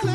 You're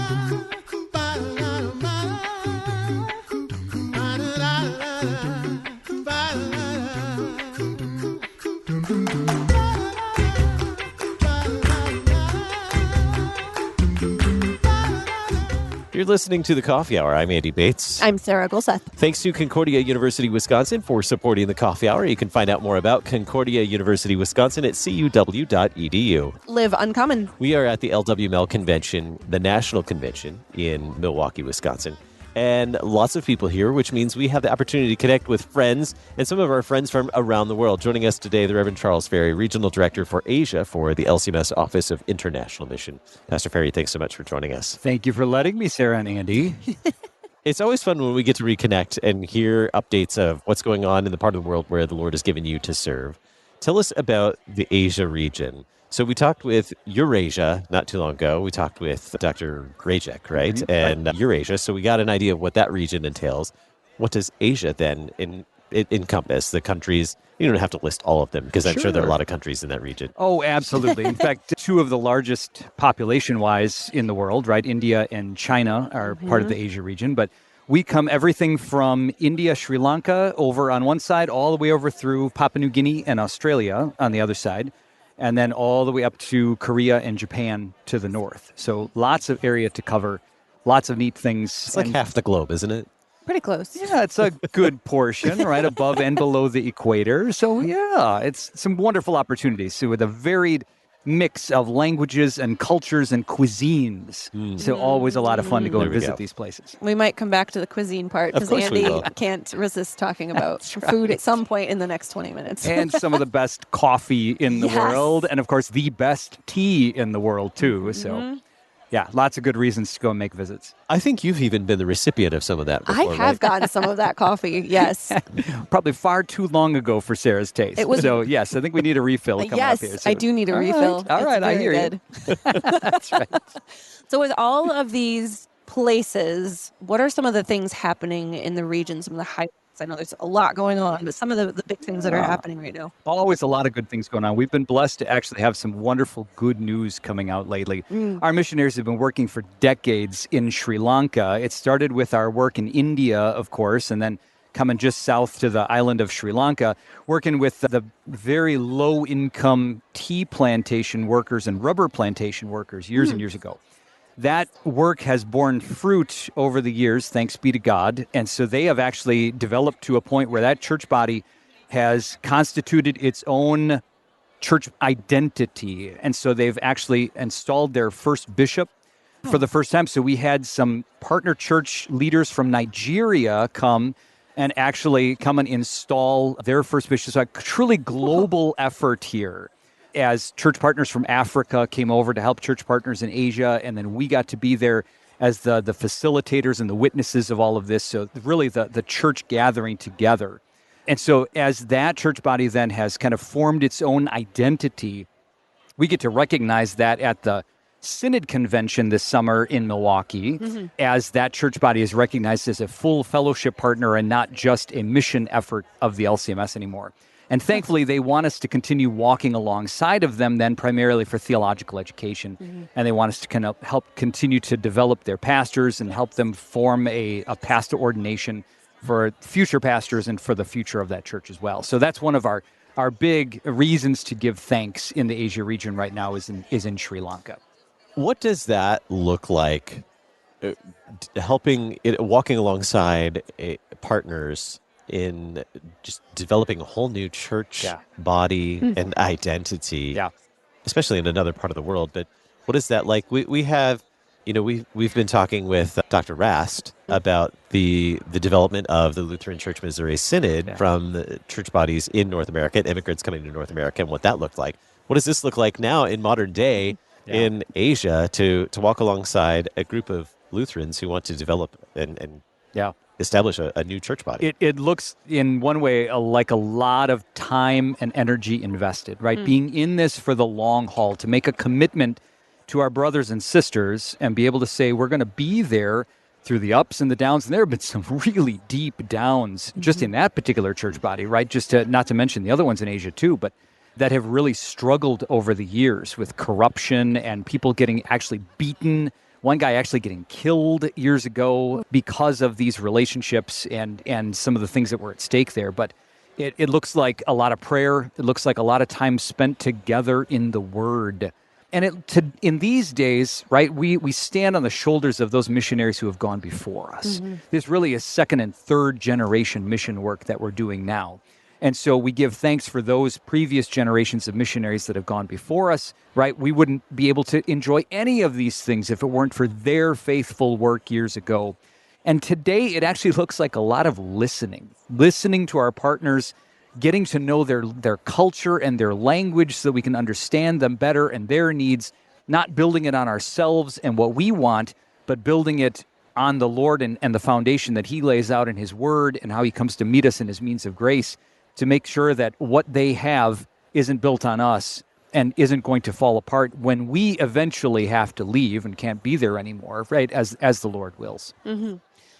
listening to The Coffee Hour. I'm Andy Bates. I'm Sarah Gulseth. Thanks to Concordia University, Wisconsin for supporting The Coffee Hour. You can find out more about Concordia University, Wisconsin at cuw.edu. Live uncommon. We are at the LWML Convention, the National Convention in Milwaukee, Wisconsin. And lots of people here, which means we have the opportunity to connect with friends and some of our friends from around the world. Joining us today, the Reverend Charles Ferry, Regional Director for Asia for the LCMS Office of International Mission. Pastor Ferry, thanks so much for joining us. Thank you for letting me, Sarah and Andy. It's always fun when we get to reconnect and hear updates of what's going on in the part of the world where the Lord has given you to serve. Tell us about the Asia region. So we talked with Eurasia not too long ago. We talked with Dr. Grajek, right? Mm-hmm. And Eurasia. So we got an idea of what that region entails. What does Asia then encompass? The countries, you don't have to list all of them because I'm sure there are a lot of countries in that region. Oh, absolutely. In fact, two of the largest population-wise in the world, right? India and China are part of the Asia region. But we come everything from India, Sri Lanka over on one side, all the way over through Papua New Guinea and Australia on the other side. And then all the way up to Korea and Japan to the north. So lots of area to cover, lots of neat things. It's like half the globe, isn't it? Pretty close. Yeah, it's a good portion, right above and below the equator. So yeah, it's some wonderful opportunities. So with a varied mix of languages and cultures and cuisines. So always a lot of fun to go and visit these places. We might come back to the cuisine part because Andy can't resist talking about food at some point in the next 20 minutes. And some of the best coffee in the world. And of course, the best tea in the world too. So yeah, lots of good reasons to go and make visits. I think you've even been the recipient of some of that before, I have gotten some of that coffee, yes. Probably far too long ago for Sarah's taste. So yes, I think we need a refill coming up here. Yes, I do need a refill. All right, I hear you. That's right. So with all of these places, what are some of the things happening in the region, some of the highlights? I know there's a lot going on, but some of the big things that are happening right now. Always a lot of good things going on. We've been blessed to actually have some wonderful good news coming out lately. Our missionaries have been working for decades in Sri Lanka. It started with our work in India, of course, and then coming just south to the island of Sri Lanka, working with the very low-income tea plantation workers and rubber plantation workers years and years ago. That work has borne fruit over the years, thanks be to God. And so they have actually developed to a point where that church body has constituted its own church identity. And so they've actually installed their first bishop for the first time. So we had some partner church leaders from Nigeria come and install their first bishop. So a truly global effort here. As church partners from Africa came over to help church partners in Asia, and then we got to be there as the facilitators and the witnesses of all of this. So really the church gathering together. And so as that church body then has kind of formed its own identity, we get to recognize that at the Synod Convention this summer in Milwaukee, as that church body is recognized as a full fellowship partner and not just a mission effort of the LCMS anymore. And thankfully, they want us to continue walking alongside of them then primarily for theological education. And they want us to kind of help continue to develop their pastors and help them form a pastor ordination for future pastors and for the future of that church as well. So that's one of our big reasons to give thanks in the Asia region right now is in Sri Lanka. What does that look like, walking alongside partners in just developing a whole new church body and identity, especially in another part of the world? But what is that like? We have, we've been talking with Dr. Rast about the development of the Lutheran Church Missouri Synod from the church bodies in North America, and immigrants coming to North America, and what that looked like. What does this look like now in modern day in Asia to walk alongside a group of Lutherans who want to develop and establish a new church body? It looks in one way like a lot of time and energy invested, right? Being in this for the long haul, to make a commitment to our brothers and sisters and be able to say we're going to be there through the ups and the downs. And there have been some really deep downs just in that particular church body, right? Not to mention the other ones in Asia too, but that have really struggled over the years with corruption and people getting actually beaten one guy actually getting killed years ago because of these relationships and some of the things that were at stake there. But it looks like a lot of prayer. It looks like a lot of time spent together in the Word. And in these days, right, we stand on the shoulders of those missionaries who have gone before us. Mm-hmm. There's really a second and third generation mission work that we're doing now. And so we give thanks for those previous generations of missionaries that have gone before us, right? We wouldn't be able to enjoy any of these things if it weren't for their faithful work years ago. And today it actually looks like a lot of listening to our partners, getting to know their culture and their language so that we can understand them better and their needs, not building it on ourselves and what we want, but building it on the Lord and the foundation that He lays out in His Word and how He comes to meet us in His means of grace to make sure that what they have isn't built on us and isn't going to fall apart when we eventually have to leave and can't be there anymore, right, as the Lord wills. Mm-hmm.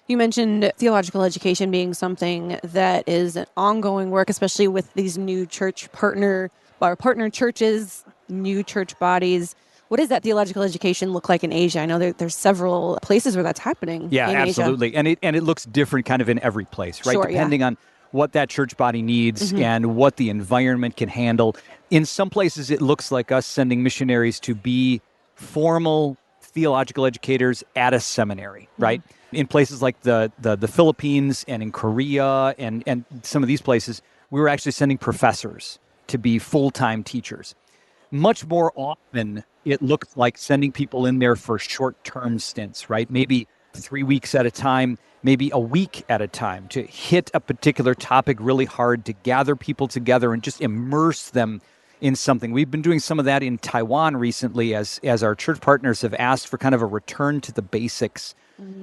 You mentioned theological education being something that is an ongoing work, especially with these new partner churches, new church bodies. What does that theological education look like in Asia? I know there's several places where that's happening. Yeah, in absolutely. Asia. And it looks different kind of in every place, right? Sure, depending on what that church body needs and what the environment can handle. In some places, it looks like us sending missionaries to be formal theological educators at a seminary, right? In places like the Philippines and in Korea and some of these places, we were actually sending professors to be full-time teachers. Much more often, it looks like sending people in there for short-term stints, right? Maybe 3 weeks at a time, maybe a week at a time to hit a particular topic really hard, to gather people together and just immerse them in something. We've been doing some of that in Taiwan recently as our church partners have asked for kind of a return to the basics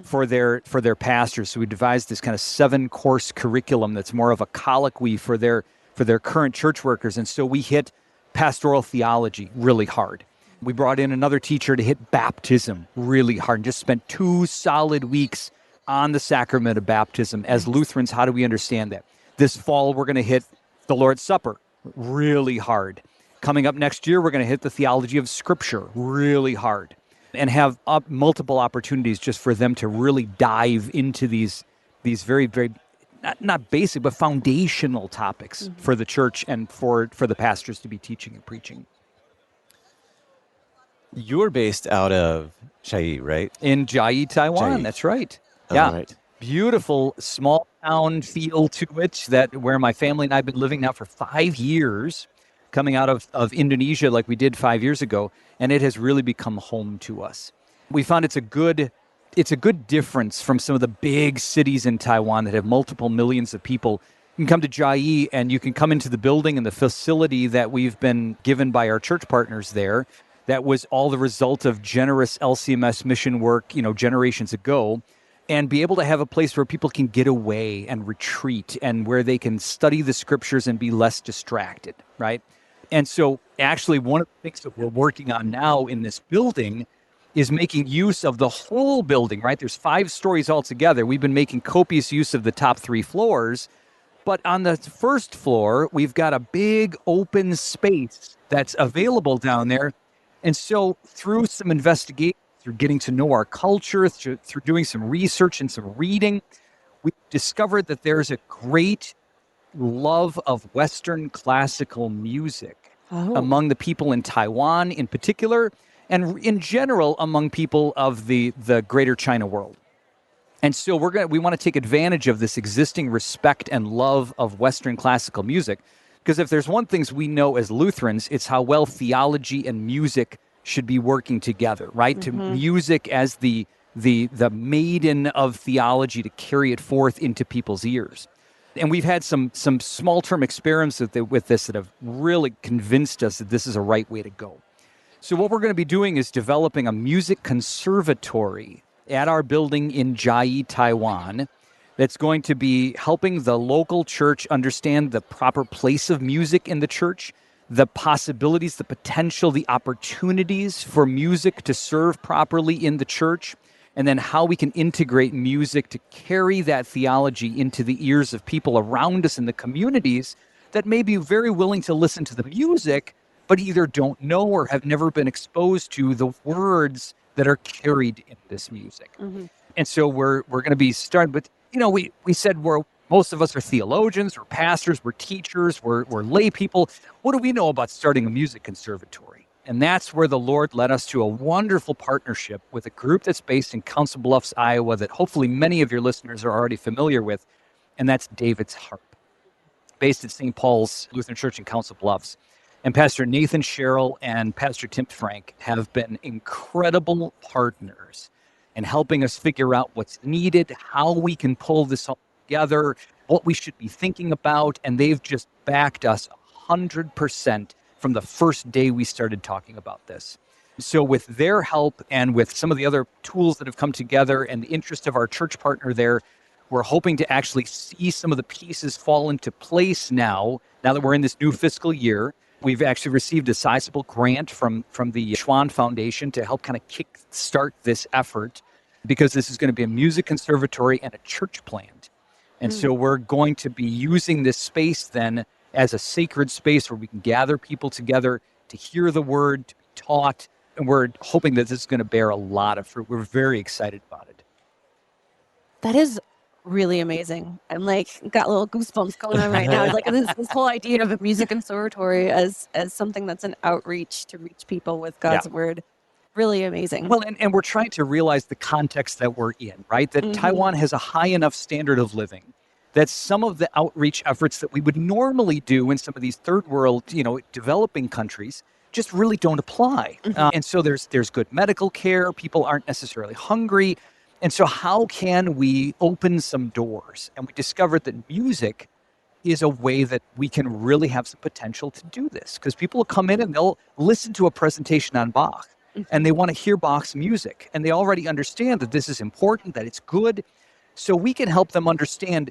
for their pastors. So we devised this kind of 7-course curriculum that's more of a colloquy for their current church workers. And so we hit pastoral theology really hard. We brought in another teacher to hit baptism really hard and just spent 2 solid weeks on the sacrament of baptism. As Lutherans, how do we understand that? This fall, we're going to hit the Lord's Supper really hard. Coming up next year, we're going to hit the theology of Scripture really hard and have multiple opportunities just for them to really dive into these very, very, not basic, but foundational topics for the church and for the pastors to be teaching and preaching. You're based out of Chiayi, right? In Chiayi, Taiwan. Chiayi. That's right. Yeah. All right. Beautiful small town feel to it where my family and I have been living now for 5 years, coming out of Indonesia like we did 5 years ago, and it has really become home to us. We found it's a good difference from some of the big cities in Taiwan that have multiple millions of people. You can come to Chiayi and you can come into the building and the facility that we've been given by our church partners there. That was all the result of generous LCMS mission work, generations ago, and be able to have a place where people can get away and retreat and where they can study the Scriptures and be less distracted, right? And so actually one of the things that we're working on now in this building is making use of the whole building, right? There's 5 stories altogether. We've been making copious use of the top 3 floors, but on the first floor, we've got a big open space that's available down there. And so through some investigation, through getting to know our culture, through doing some research and some reading, we discovered that there's a great love of Western classical music among the people in Taiwan in particular, and in general among people of the greater China world. And so we want to take advantage of this existing respect and love of Western classical music. Because if there's one thing we know as Lutherans, it's how well theology and music should be working together, right? To music as the maiden of theology to carry it forth into people's ears. And we've had some small-term experiments with this that have really convinced us that this is a right way to go. So what we're going to be doing is developing a music conservatory at our building in Chiayi, Taiwan, that's going to be helping the local church understand the proper place of music in the church, the possibilities, the potential, the opportunities for music to serve properly in the church, and then how we can integrate music to carry that theology into the ears of people around us in the communities that may be very willing to listen to the music, but either don't know or have never been exposed to the words that are carried in this music. And so we're going to be starting with, we said most of us are theologians, we're pastors, we're teachers, we're lay people. What do we know about starting a music conservatory? And that's where the Lord led us to a wonderful partnership with a group that's based in Council Bluffs, Iowa, that hopefully many of your listeners are already familiar with, and that's David's Harp, based at St. Paul's Lutheran Church in Council Bluffs. And Pastor Nathan Sherrill and Pastor Tim Frank have been incredible partners in helping us figure out what's needed, how we can pull this all together, what we should be thinking about, and they've just backed us 100% from the first day we started talking about this. So with their help and with some of the other tools that have come together and the interest of our church partner there, we're hoping to actually see some of the pieces fall into place now that we're in this new fiscal year. We've actually received a sizable grant from the Schwann Foundation to help kind of kick start this effort, because this is going to be a music conservatory and a church plant. And so we're going to be using this space then as a sacred space where we can gather people together to hear the word, to be taught, and we're hoping that this is going to bear a lot of fruit. We're very excited about it. That is really amazing. I'm got little goosebumps going on right now. This whole idea of a music conservatory as something that's an outreach to reach people with God's word. Really amazing. Well, and we're trying to realize the context that we're in, right? That Taiwan has a high enough standard of living that some of the outreach efforts that we would normally do in some of these third world, developing countries just really don't apply. And so there's good medical care. People aren't necessarily hungry. And so how can we open some doors? And we discovered that music is a way that we can really have some potential to do this, because people will come in and they'll listen to a presentation on Bach and they want to hear Bach's music. And they already understand that this is important, that it's good. So we can help them understand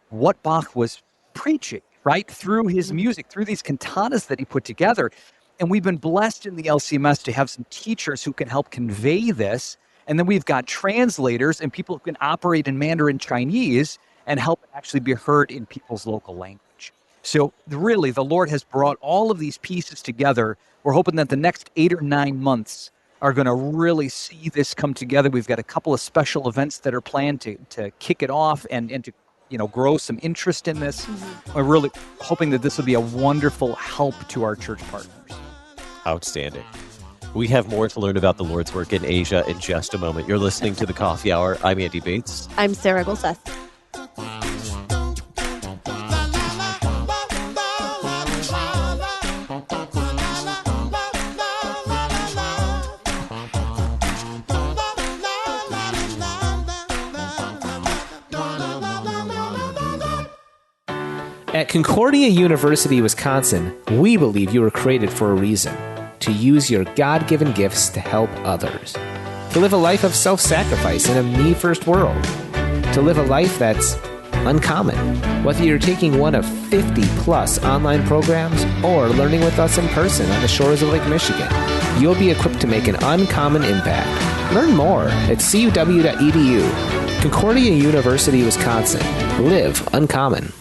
what Bach was preaching, right? Through his music, through these cantatas that he put together. And we've been blessed in the LCMS to have some teachers who can help convey this. And then we've got translators and people who can operate in Mandarin Chinese and help it actually be heard in people's local language. So really, the Lord has brought all of these pieces together. We're hoping that the next 8 or 9 months are going to really see this come together. We've got a couple of special events that are planned to kick it off and to grow some interest in this. We're really hoping that this will be a wonderful help to our church partners. Outstanding. We have more to learn about the Lord's work in Asia in just a moment. You're listening to The Coffee Hour. I'm Andy Bates. I'm Sarah Golseth. At Concordia University, Wisconsin, we believe you were created for a reason: to use your God-given gifts to help others, to live a life of self-sacrifice in a me-first world, to live a life that's uncommon. Whether you're taking one of 50-plus online programs or learning with us in person on the shores of Lake Michigan, you'll be equipped to make an uncommon impact. Learn more at cuw.edu. Concordia University, Wisconsin. Live uncommon.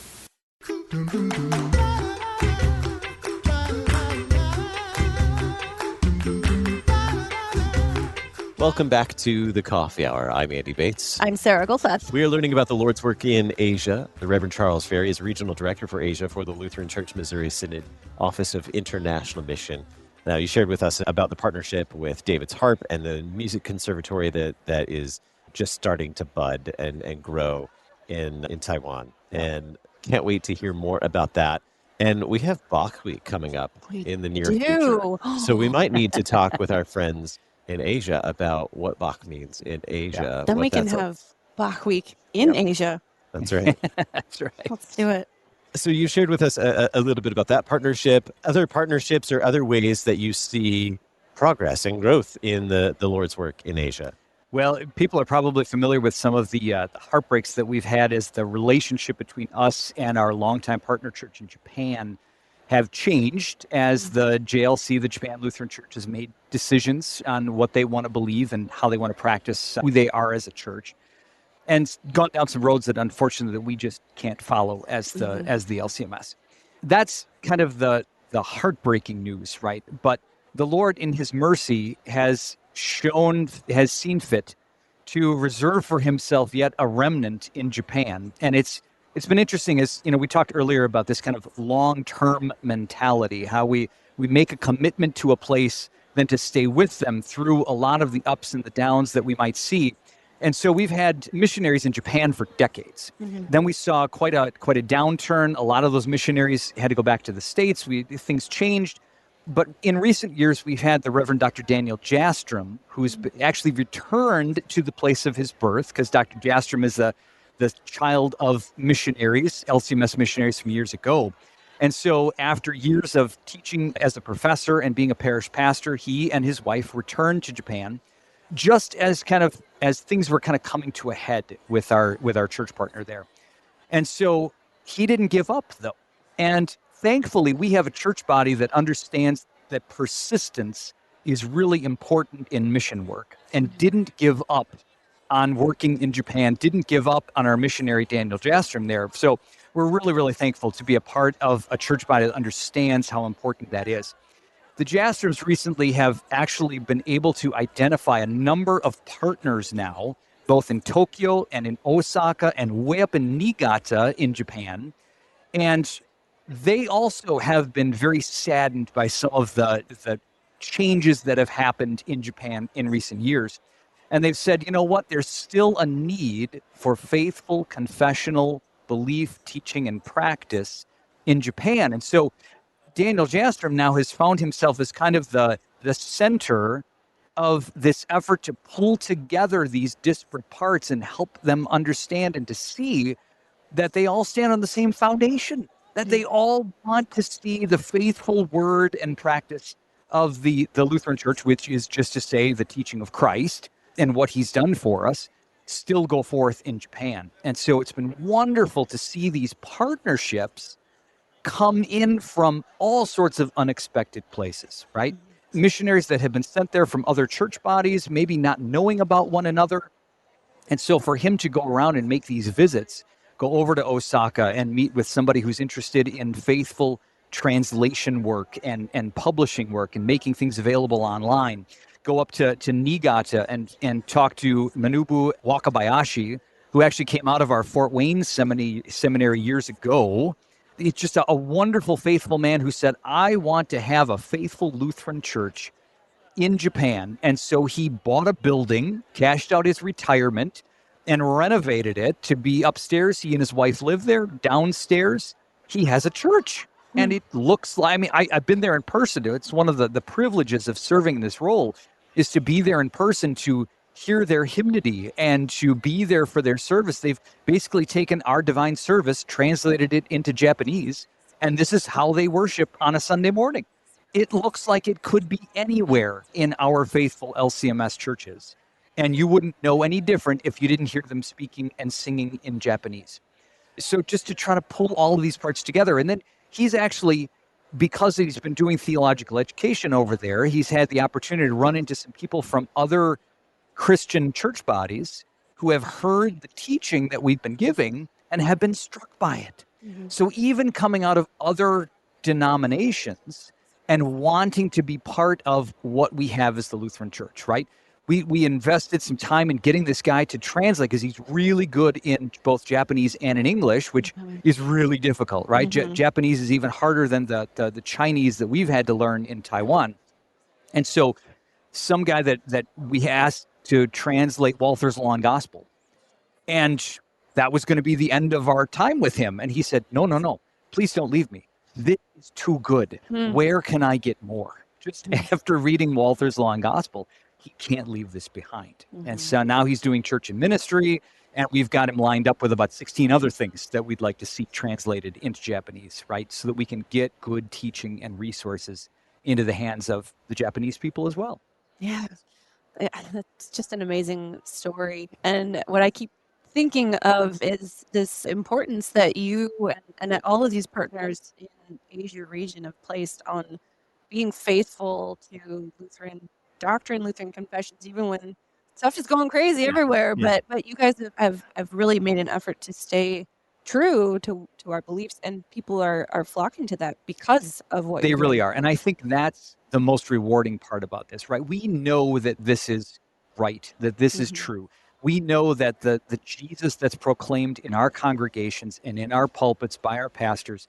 Welcome back to the Coffee Hour. I'm Andy Bates. I'm Sarah Golseth. We are learning about the Lord's work in Asia. The Reverend Charles Ferry is Regional Director for Asia for the Lutheran Church Missouri Synod Office of International Mission. Now, you shared with us about the partnership with David's Harp and the Music Conservatory that is just starting to bud and grow in Taiwan. And can't wait to hear more about that. And we have Bach Week coming up in the near future. So we might need to talk with our friends in Asia about what Bach means in Asia. Yeah. Then we can have Bach Week in Asia. That's right. That's right. Let's do it. So you shared with us a little bit about that partnership, other partnerships or other ways that you see progress and growth in the Lord's work in Asia. Well, people are probably familiar with some of the heartbreaks that we've had as the relationship between us and our longtime partner church in Japan have changed as the JLC, the Japan Lutheran Church, has made decisions on what they want to believe and how they want to practice who they are as a church, and gone down some roads that unfortunately that we just can't follow as the LCMS. That's kind of the heartbreaking news, right? But the Lord in his mercy has has seen fit to reserve for himself yet a remnant in Japan. And it's been interesting, as we talked earlier about this kind of long-term mentality, how we make a commitment to a place, then to stay with them through a lot of the ups and the downs that we might see. And so we've had missionaries in Japan for decades. Mm-hmm. Then we saw quite a downturn. A lot of those missionaries had to go back to the States. Things changed. But in recent years, we've had the Reverend Dr. Daniel Jastrom, who's actually returned to the place of his birth, because Dr. Jastrom is the child of missionaries, LCMS missionaries from years ago. And so after years of teaching as a professor and being a parish pastor, he and his wife returned to Japan, just as things were kind of coming to a head with our church partner there. And so he didn't give up, though. And thankfully, we have a church body that understands that persistence is really important in mission work and didn't give up on working in Japan, didn't give up on our missionary Daniel Jastrom there. So we're really, really thankful to be a part of a church body that understands how important that is. The Jastroms recently have actually been able to identify a number of partners now, both in Tokyo and in Osaka and way up in Niigata in Japan. And they also have been very saddened by some of the changes that have happened in Japan in recent years. And they've said, you know what, there's still a need for faithful confessional belief, teaching, and practice in Japan. And so Daniel Jastrom now has found himself as kind of the center of this effort to pull together these disparate parts and help them understand and to see that they all stand on the same foundation, that they all want to see the faithful word and practice of the Lutheran Church, which is just to say the teaching of Christ and what he's done for us, still go forth in Japan. And so it's been wonderful to see these partnerships come in from all sorts of unexpected places, right? Missionaries that have been sent there from other church bodies, maybe not knowing about one another. And so for him to go around and make these visits, go over to Osaka and meet with somebody who's interested in faithful translation work and publishing work and making things available online, go up to Niigata and talk to Manobu Wakabayashi, who actually came out of our Fort Wayne seminary years ago. It's just a wonderful, faithful man who said, I want to have a faithful Lutheran church in Japan. And so he bought a building, cashed out his retirement, and renovated it to be upstairs. He and his wife live there. Downstairs, he has a church. And it looks like, I've been there in person. It's one of the privileges of serving in this role is to be there in person, to hear their hymnody and to be there for their service. They've basically taken our divine service, translated it into Japanese, and this is how they worship on a Sunday morning. It looks like it could be anywhere in our faithful LCMS churches, and you wouldn't know any different if you didn't hear them speaking and singing in Japanese. So just to try to pull all of these parts together, and then he's actually, because he's been doing theological education over there, he's had the opportunity to run into some people from other Christian church bodies who have heard the teaching that we've been giving and have been struck by it. Mm-hmm. So even coming out of other denominations and wanting to be part of what we have as the Lutheran Church, right? We invested some time in getting this guy to translate because he's really good in both Japanese and in English, which is really difficult, right? Japanese is even harder than the Chinese that we've had to learn in Taiwan. And so some guy that we asked to translate Walther's Law and Gospel. And that was going to be the end of our time with him. And he said, no, please don't leave me. This is too good. Where can I get more? Just after reading Walther's Law and Gospel, he can't leave this behind. And so now he's doing church and ministry, and we've got him lined up with about 16 other things that we'd like to see translated into Japanese, right? So that we can get good teaching and resources into the hands of the Japanese people as well. Yeah, that's just an amazing story. And what I keep thinking of is this importance that you and that all of these partners in Asia region have placed on being faithful to Lutheran doctrine, Lutheran confessions, even when stuff is going crazy everywhere. But you guys have really made an effort to stay true to our beliefs, and people are flocking to that because of what they really are. And I think that's the most rewarding part about this, right? We know that this is right, that this is true. We know that the Jesus that's proclaimed in our congregations and in our pulpits by our pastors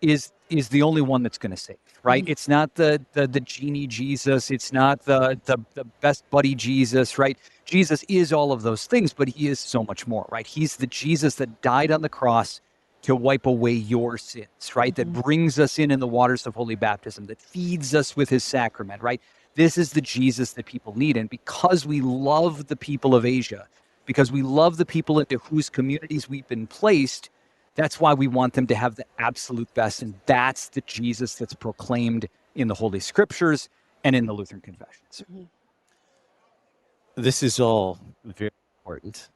is the only one that's going to save, right? It's not the genie Jesus. It's not the best buddy Jesus, right? Jesus is all of those things, but he is so much more, right? He's the Jesus that died on the cross to wipe away your sins, right? That brings us in the waters of holy baptism, that feeds us with his sacrament, right? This is the Jesus that people need. And because we love the people of Asia, because we love the people into whose communities we've been placed, that's why we want them to have the absolute best. And that's the Jesus that's proclaimed in the Holy Scriptures and in the Lutheran confessions. This is all very important.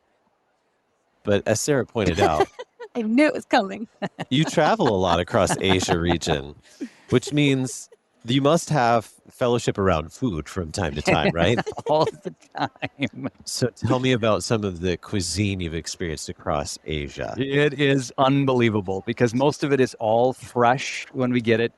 But as Sarah pointed out, I knew it was coming. you travel a lot across Asia region, which means you must have fellowship around food from time to time, right? All the time. So tell me about some of the cuisine you've experienced across Asia. It is unbelievable because most of it is all fresh when we get it.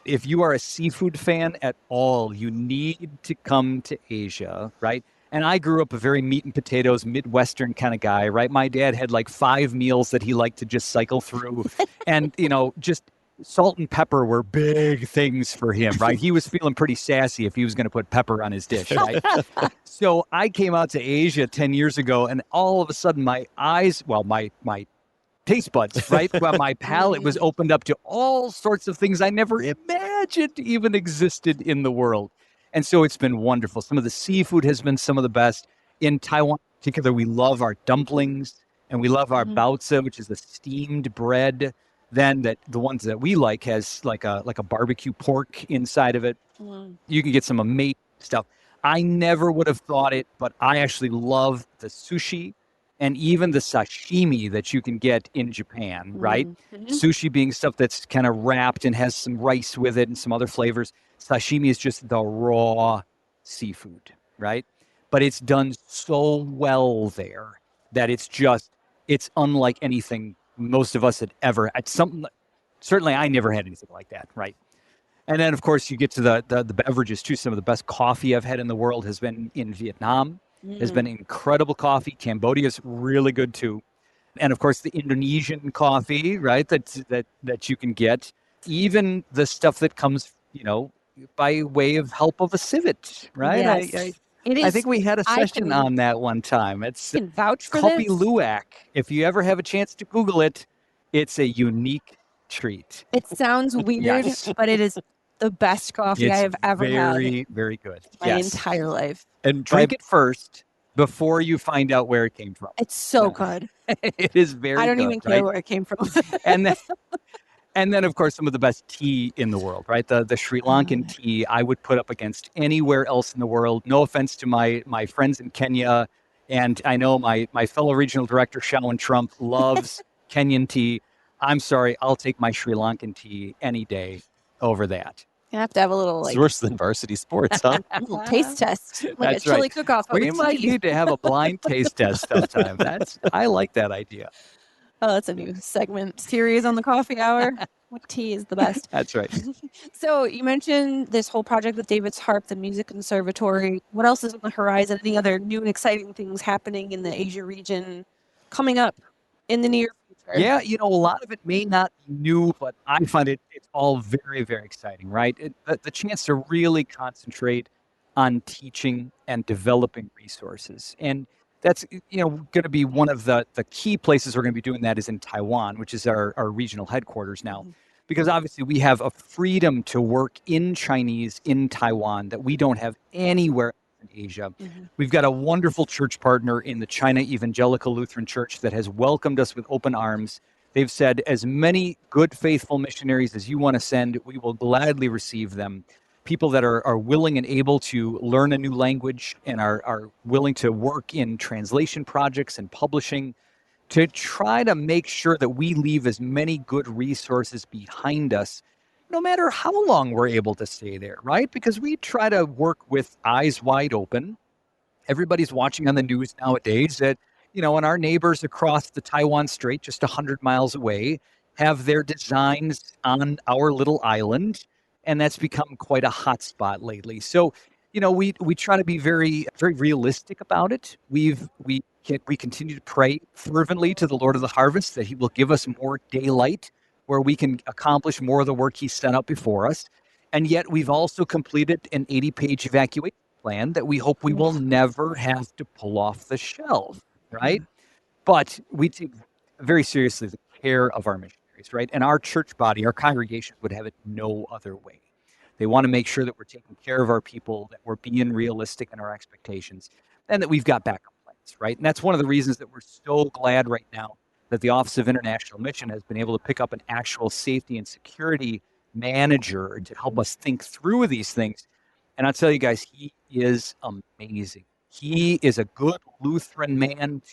If you are a seafood fan at all, you need to come to Asia, right? And I grew up a very meat and potatoes, Midwestern kind of guy, right? My dad had like 5 meals that he liked to just cycle through. And, just salt and pepper were big things for him, right? He was feeling pretty sassy if he was going to put pepper on his dish, right? So I came out to Asia 10 years ago, and all of a sudden my eyes, my taste buds, right? Well, my palate was opened up to all sorts of things I never imagined even existed in the world. And so it's been wonderful. Some of the seafood has been some of the best. In Taiwan in particular, we love our dumplings and we love our baozi, which is the steamed bread. Then the ones that we like has like a barbecue pork inside of it. You can get some amazing stuff. I never would have thought it, but I actually love the sushi and even the sashimi that you can get in Japan, right? Sushi being stuff that's kind of wrapped and has some rice with it and some other flavors. Sashimi is just the raw seafood, right? But it's done so well there that it's unlike anything most of us had ever had. Certainly I never had anything like that, right? And then, of course, you get to the beverages, too. Some of the best coffee I've had in the world has been in Vietnam. Has been incredible coffee. Cambodia's really good, too. And, of course, the Indonesian coffee, right, that you can get. Even the stuff that comes, by way of help of a civet, right? Yes. I think we had a session on that one time. It's can vouch for Kopi this. Luwak. If you ever have a chance to Google it, it's a unique treat. It sounds weird, but it is the best coffee I have ever had. Very, very good. My entire life. And drink it first before you find out where it came from. It's so good. It is very good. I don't even care where it came from. And then, of course, some of the best tea in the world, right? The Sri Lankan tea I would put up against anywhere else in the world. No offense to my friends in Kenya. And I know my fellow regional director, Shawan Trump, loves Kenyan tea. I'm sorry, I'll take my Sri Lankan tea any day over that. You have to have a little It's worse than varsity sports, huh? little taste test, like That's a chili right. cook-off. We might need to have a blind taste test sometime. I like that idea. Oh, that's a new segment series on the coffee hour. What tea is the best? That's right. So you mentioned this whole project with David's Harp, the Music Conservatory. What else is on the horizon? Any other new and exciting things happening in the Asia region coming up in the near future? Yeah, a lot of it may not be new, but I find it's all very, very exciting, right? The chance to really concentrate on teaching and developing resources. And that's, going to be one of the key places we're going to be doing that is in Taiwan, which is our regional headquarters now. Because obviously we have a freedom to work in Chinese in Taiwan that we don't have anywhere in Asia. We've got a wonderful church partner in the China Evangelical Lutheran Church that has welcomed us with open arms. They've said, as many good, faithful missionaries as you want to send, we will gladly receive them. People that are willing and able to learn a new language and are willing to work in translation projects and publishing to try to make sure that we leave as many good resources behind us, no matter how long we're able to stay there, right? Because we try to work with eyes wide open. Everybody's watching on the news nowadays that, and our neighbors across the Taiwan Strait, just 100 miles away, have their designs on our little island. and that's become quite a hot spot lately. So, we try to be very, very realistic about it. We continue to pray fervently to the Lord of the harvest that he will give us more daylight where we can accomplish more of the work he set up before us. And yet we've also completed an 80-page evacuation plan that we hope we will never have to pull off the shelf, right? But we take very seriously the care of our missionaries, right? And our church body, our congregation would have it no other way. They want to make sure that we're taking care of our people, that we're being realistic in our expectations, and that we've got backup plans, right? And that's one of the reasons that we're so glad right now that the Office of International Mission has been able to pick up an actual safety and security manager to help us think through these things. And I'll tell you guys, he is amazing. He is a good Lutheran man,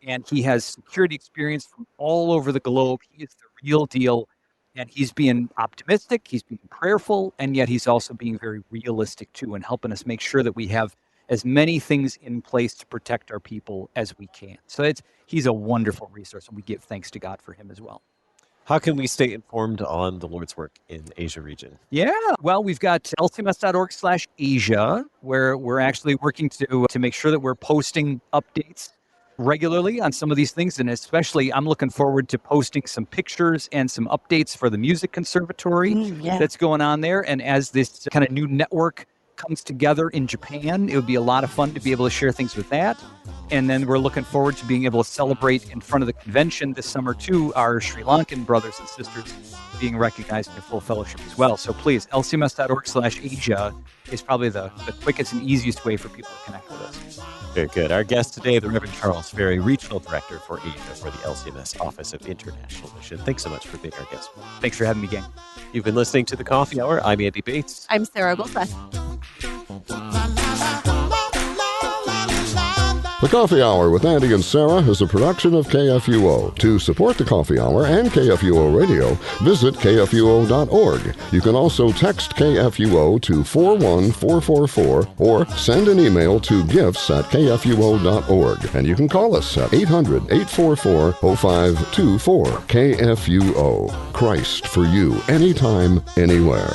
and he has security experience from all over the globe. He is the real deal. And he's being optimistic, he's being prayerful, and yet he's also being very realistic too, and helping us make sure that we have as many things in place to protect our people as we can. So he's a wonderful resource, and we give thanks to God for him as well. How can we stay informed on the Lord's work in Asia region? Yeah, well, we've got lcms.org/Asia, where we're actually working to make sure that we're posting updates regularly on some of these things, and especially I'm looking forward to posting some pictures and some updates for the Music Conservatory that's going on there. And as this kind of new network comes together in Japan, it would be a lot of fun to be able to share things with that. And then we're looking forward to being able to celebrate in front of the convention this summer too, our Sri Lankan brothers and sisters being recognized in their full fellowship as well. So please, lcms.org/Asia is probably the quickest and easiest way for people to connect with us. Very good. Our guest today, the Reverend Charles Ferry, Regional Director for Asia for the LCMS Office of International Mission. Thanks so much for being our guest. Thanks for having me, gang. You've been listening to The Coffee Hour. I'm Andy Bates. I'm Sarah Goldseth. The Coffee Hour with Andy and Sarah is a production of KFUO. To support The Coffee Hour and KFUO Radio, visit KFUO.org. You can also text KFUO to 41444 or send an email to gifts@KFUO.org. And you can call us at 800-844-0524. KFUO. Christ for you, anytime, anywhere.